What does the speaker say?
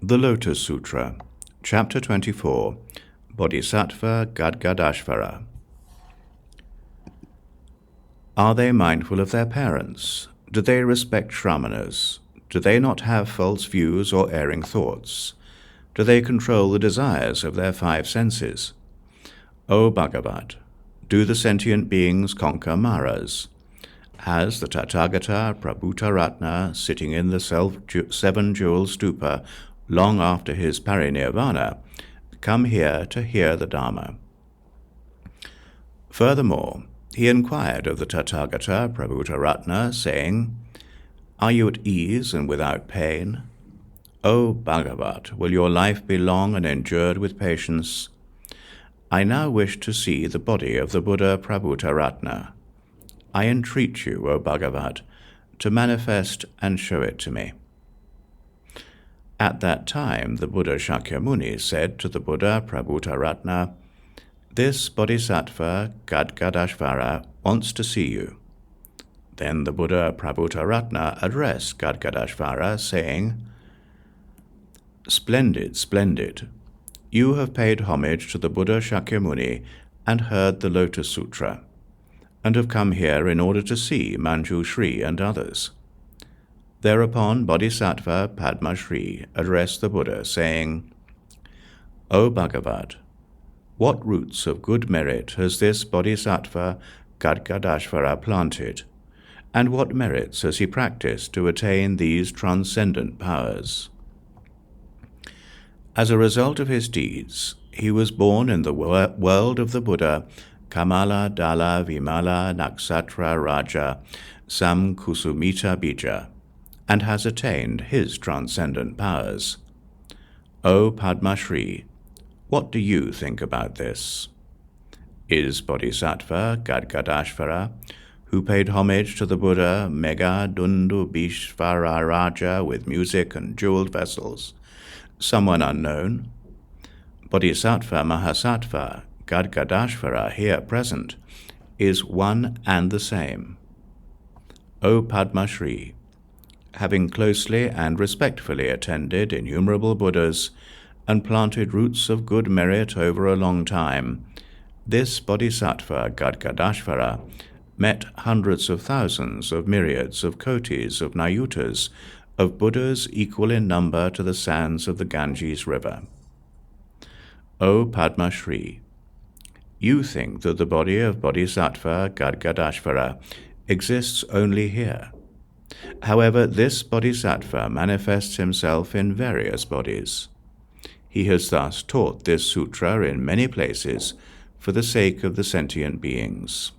The Lotus Sutra, Chapter 24, Bodhisattva Gadgadashvara. Are they mindful of their parents? Do they respect Shramanas? Do they not have false views or erring thoughts? Do they control the desires of their five senses? O Bhagavat, do the sentient beings conquer Maras? Has the Tathagata Prabhutaratna, sitting in the seven-jewel stupa long after his parinirvana, come here to hear the Dharma? Furthermore, he inquired of the Tathagata Prabhutaratna, saying, Are you at ease and without pain? O Bhagavat, will your life be long and endured with patience? I now wish to see the body of the Buddha Prabhutaratna. I entreat you, O Bhagavat, to manifest and show it to me. At that time, the Buddha Shakyamuni said to the Buddha Prabhutaratna, This Bodhisattva Gadgadashvara wants to see you. Then the Buddha Prabhutaratna addressed Gadgadashvara, saying, Splendid, splendid. You have paid homage to the Buddha Shakyamuni and heard the Lotus Sutra, and have come here in order to see Manjushri and others. Thereupon Bodhisattva Padmashri addressed the Buddha, saying, O Bhagavat, what roots of good merit has this Bodhisattva Gadgadashvara planted, and what merits has he practiced to attain these transcendent powers? As a result of his deeds, he was born in the world of the Buddha Kamala Dala Vimala Naksatra Raja Sam Kusumita Bija, and has attained his transcendent powers. O Padmashri, what do you think about this? Is Bodhisattva Gadgadashvara, who paid homage to the Buddha Mega Dundu Bishvara Raja with music and jeweled vessels, someone unknown? Bodhisattva Mahasattva Gadgadashvara here present is one and the same. O Padmashri, having closely and respectfully attended innumerable Buddhas and planted roots of good merit over a long time, this Bodhisattva Gadgadashvara met hundreds of thousands of myriads of kotis of Nayutas, of Buddhas equal in number to the sands of the Ganges River. O Padmashri, you think that the body of Bodhisattva Gadgadashvara exists only here. However, this Bodhisattva manifests himself in various bodies. He has thus taught this sutra in many places for the sake of the sentient beings.